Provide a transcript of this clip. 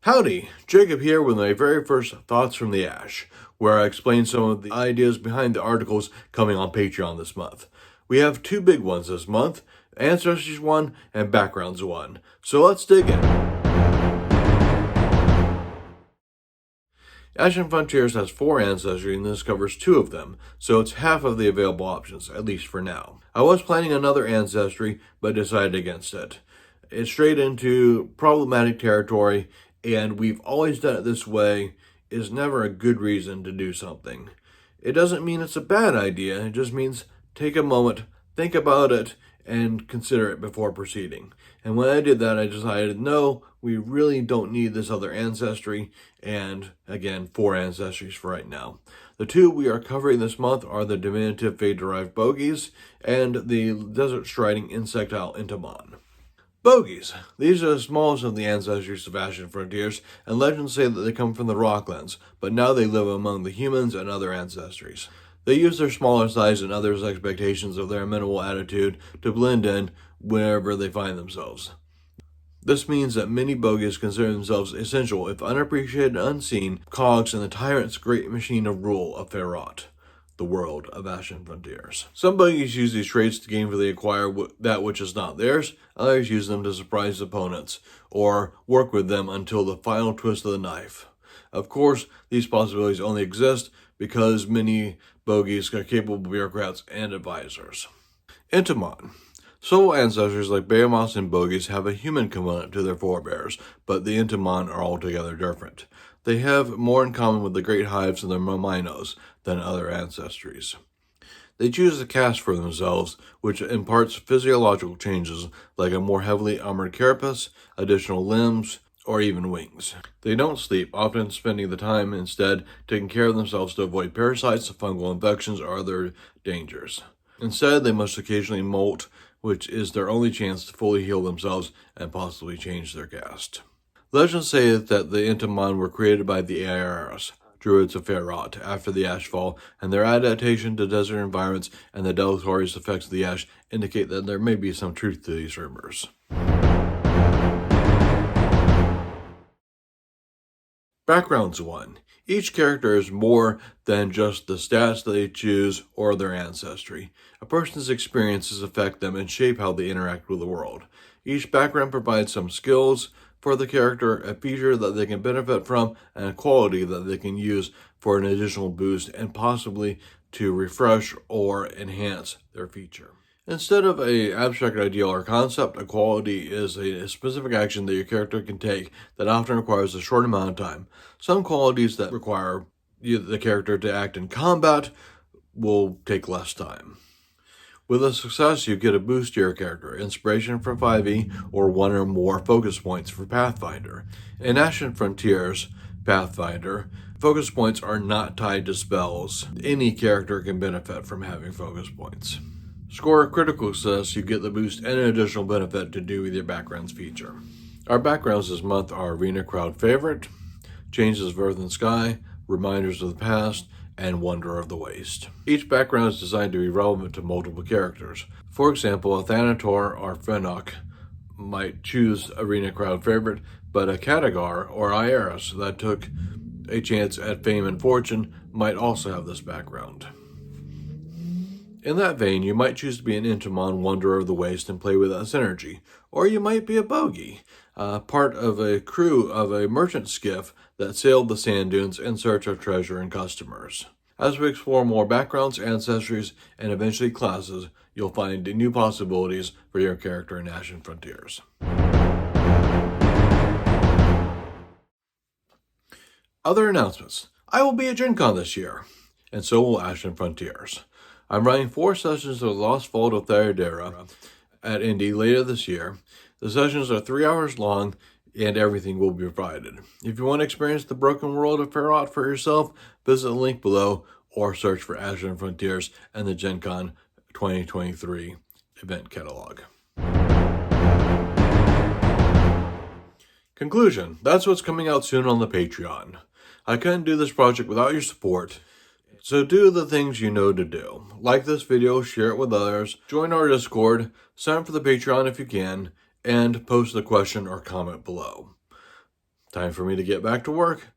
Howdy, Jacob here with my very first Thoughts from the Ash, where I explain some of the ideas behind the articles coming on Patreon this month. We have two big ones this month, Ancestries 1 and Backgrounds 1. So let's dig in. Ashen Frontiers has 4 ancestries and this covers 2 of them, so it's half of the available options, at least for now. I was planning another ancestry, but decided against it. It's straight into problematic territory, and we've always done it this way is never a good reason to do something. It doesn't mean it's a bad idea, it just means take a moment, think about it, and consider it before proceeding. And when I did that, I decided, no, we really don't need this other ancestry, and again, 4 ancestries for right now. The 2 we are covering this month are the diminutive fey-derived Bogies and the desert-striding insectile Entomon. Bogies. These are the smallest of the ancestries of Ashen Frontiers, and legends say that they come from the Rocklands, but now they live among the humans and other ancestries. They use their smaller size and others' expectations of their amenable attitude to blend in wherever they find themselves. This means that many Bogies consider themselves essential, if unappreciated and unseen, cogs in the tyrant's great machine of rule of Ferrot, the world of Ashen Frontiers. Some Bogies use these traits to gainfully acquire that which is not theirs, others use them to surprise opponents, or work with them until the final twist of the knife. Of course, these possibilities only exist because many Bogies are capable bureaucrats and advisors. Entomon. Sole ancestors like Behemoths and Bogies have a human component to their forebears, but the Entomon are altogether different. They have more in common with the great hives and their mominos than other ancestries. They choose a caste for themselves, which imparts physiological changes like a more heavily armored carapace, additional limbs, or even wings. They don't sleep, often spending the time instead taking care of themselves to avoid parasites, fungal infections, or other dangers. Instead, they must occasionally molt, which is their only chance to fully heal themselves and possibly change their caste. Legends say that the Entomon were created by the Airas, druids of Ferrot, after the Ashfall, and their adaptation to desert environments and the deleterious effects of the ash indicate that there may be some truth to these rumors. Backgrounds 1. Each character is more than just the stats that they choose or their ancestry. A person's experiences affect them and shape how they interact with the world. Each background provides some skills for the character, a feature that they can benefit from, and a quality that they can use for an additional boost and possibly to refresh or enhance their feature. Instead of an abstract ideal or concept, a quality is a specific action that your character can take that often requires a short amount of time. Some qualities that require the character to act in combat will take less time. With a success, you get a boost to your character, inspiration for 5e, or 1 or more focus points for Pathfinder. In Ashen Frontiers Pathfinder, focus points are not tied to spells. Any character can benefit from having focus points. Score a critical success, you get the boost and an additional benefit to do with your backgrounds feature. Our backgrounds this month are Arena Crowd Favorite, Changes of Earth and Sky, Reminders of the Past, and Wonder of the Waste. Each background is designed to be relevant to multiple characters. For example, a Thanator or Fenok might choose Arena Crowd Favorite, but a Khadgar or Iaris that took a chance at fame and fortune might also have this background. In that vein, you might choose to be an Entomon Wanderer of the Waste and play with that synergy. Or you might be a Bogie, part of a crew of a merchant skiff that sailed the sand dunes in search of treasure and customers. As we explore more backgrounds, ancestries, and eventually classes, you'll find new possibilities for your character in Ashen Frontiers. Other announcements. I will be at Gen Con this year, and so will Ashen Frontiers. I'm running 4 sessions of the Lost Vault of Theodera at Indy later this year. The sessions are 3 hours long, and everything will be provided. If you want to experience the broken world of Ferrot for yourself, visit the link below or search for Ashen Frontiers and the Gen Con 2023 event catalog. Conclusion. That's what's coming out soon on the Patreon. I couldn't do this project without your support. So do the things you know to do. Like this video, share it with others, join our Discord, sign up for the Patreon if you can, and post a question or comment below. Time for me to get back to work.